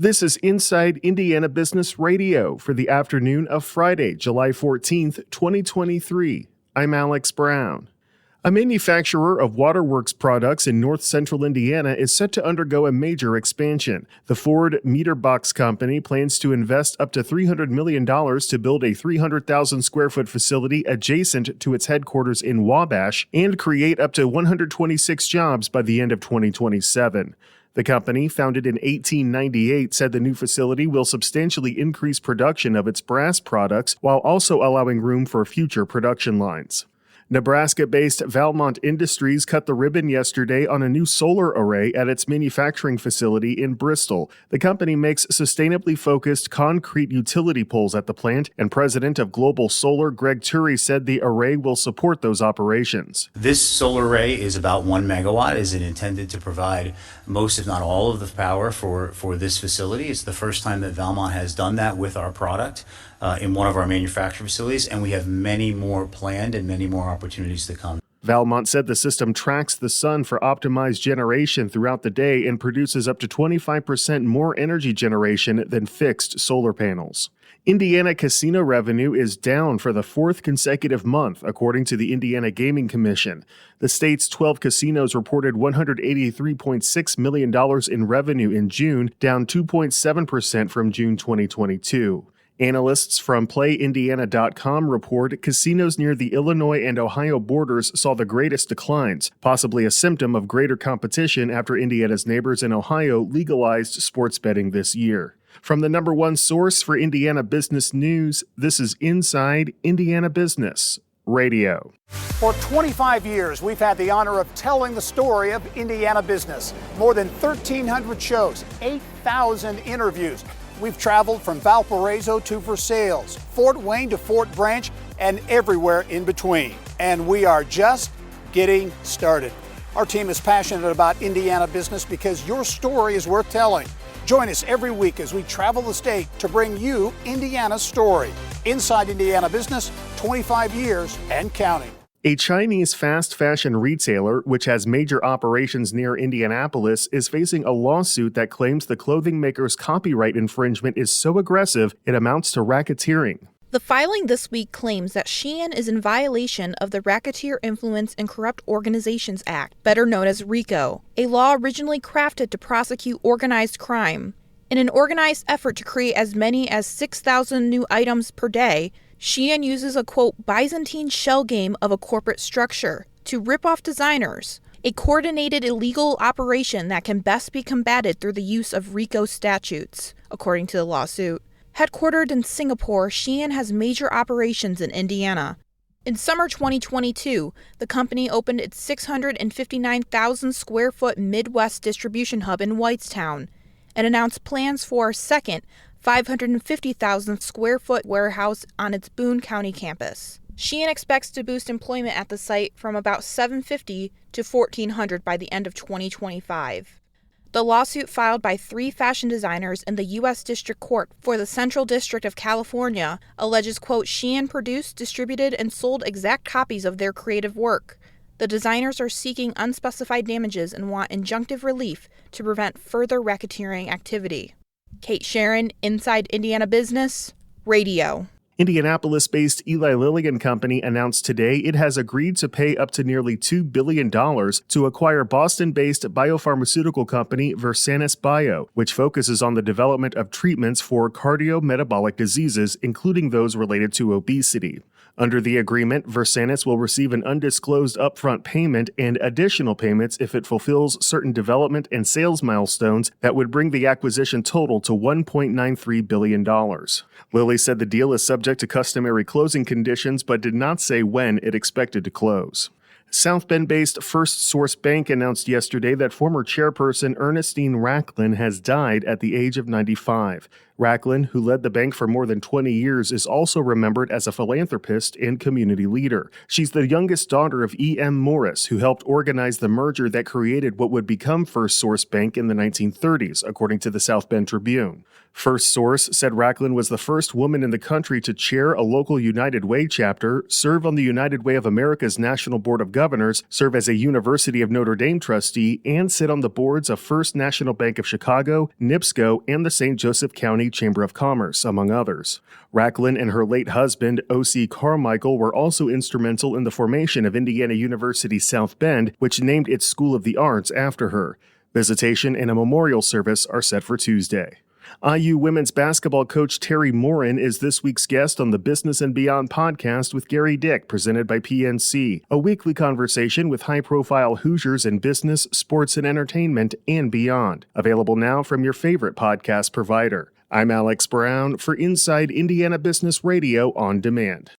This is Inside Indiana Business Radio for the afternoon of Friday, July 14th, 2023. I'm Alex Brown. A manufacturer of waterworks products in north central Indiana is set to undergo a major expansion. The Ford Meter Box Company plans to invest up to $300 million to build a 300,000 square foot facility adjacent to its headquarters in Wabash and create up to 126 jobs by the end of 2027. The company, founded in 1898, said the new facility will substantially increase production of its brass products while also allowing room for future production lines. Nebraska-based Valmont Industries cut the ribbon yesterday on a new solar array at its manufacturing facility in Bristol. The company makes sustainably focused concrete utility poles at the plant, and President of Global Solar Greg Turry said the array will support those operations. This solar array is about 1 megawatt. Is it intended to provide most, if not all, of the power for this facility? It's the first time that Valmont has done that with our product in one of our manufacturing facilities, and we have many more planned and many more opportunities to come. Valmont said the system tracks the sun for optimized generation throughout the day and produces up to 25% more energy generation than fixed solar panels. Indiana casino revenue is down for the fourth consecutive month, according to the Indiana Gaming Commission. The state's 12 casinos reported $183.6 million in revenue in June, down 2.7% from June 2022. Analysts from PlayIndiana.com report casinos near the Illinois and Ohio borders saw the greatest declines, possibly a symptom of greater competition after Indiana's neighbors in Ohio legalized sports betting this year. From the number one source for Indiana business news, this is Inside Indiana Business Radio. For 25 years, we've had the honor of telling the story of Indiana business. More than 1,300 shows, 8,000 interviews. We've traveled from Valparaiso to Versailles, Fort Wayne to Fort Branch, and everywhere in between. And we are just getting started. Our team is passionate about Indiana business because your story is worth telling. Join us every week as we travel the state to bring you Indiana's story. Inside Indiana Business, 25 years and counting. A Chinese fast fashion retailer, which has major operations near Indianapolis, is facing a lawsuit that claims the clothing maker's copyright infringement is so aggressive it amounts to racketeering. The filing this week claims that Shein is in violation of the Racketeer Influence and Corrupt Organizations Act, better known as RICO, a law originally crafted to prosecute organized crime. In an organized effort to create as many as 6,000 new items per day, Shein uses a, quote, Byzantine shell game of a corporate structure to rip off designers, a coordinated illegal operation that can best be combated through the use of RICO statutes, according to the lawsuit. Headquartered in Singapore, Shein has major operations in Indiana. In summer 2022, the company opened its 659,000 square foot Midwest distribution hub in Whitestown and announced plans for a second 550,000 square foot warehouse on its Boone County campus. Shein expects to boost employment at the site from about 750 to 1,400 by the end of 2025. The lawsuit filed by 3 fashion designers in the U.S. District Court for the Central District of California alleges, quote, Shein produced, distributed, and sold exact copies of their creative work. The designers are seeking unspecified damages and want injunctive relief to prevent further racketeering activity. Kate Sharon, Inside Indiana Business Radio. Indianapolis-based Eli Lilly and Company announced today it has agreed to pay up to nearly $2 billion to acquire Boston-based biopharmaceutical company Versanis Bio, which focuses on the development of treatments for cardiometabolic diseases, including those related to obesity. Under the agreement, Versanis will receive an undisclosed upfront payment and additional payments if it fulfills certain development and sales milestones that would bring the acquisition total to $1.93 billion. Lilly said the deal is subject to customary closing conditions but did not say when it expected to close. South Bend-based First Source Bank announced yesterday that former chairperson Ernestine Racklin has died at the age of 95. Racklin, who led the bank for more than 20 years, is also remembered as a philanthropist and community leader. She's the youngest daughter of E.M. Morris, who helped organize the merger that created what would become First Source Bank in the 1930s, according to the South Bend Tribune. First Source said Racklin was the first woman in the country to chair a local United Way chapter, serve on the United Way of America's National Board of Governors, serve as a University of Notre Dame trustee, and sit on the boards of First National Bank of Chicago, NIPSCO, and the St. Joseph County Chamber of Commerce, among others. Racklin and her late husband, O.C. Carmichael, were also instrumental in the formation of Indiana University South Bend, which named its School of the Arts after her. Visitation and a memorial service are set for Tuesday. IU women's basketball coach Terry Morin is this week's guest on the Business and Beyond podcast with Gary Dick, presented by PNC, a weekly conversation with high-profile Hoosiers in business, sports, and entertainment, and beyond. Available now from your favorite podcast provider. I'm Alex Brown for Inside Indiana Business Radio on Demand.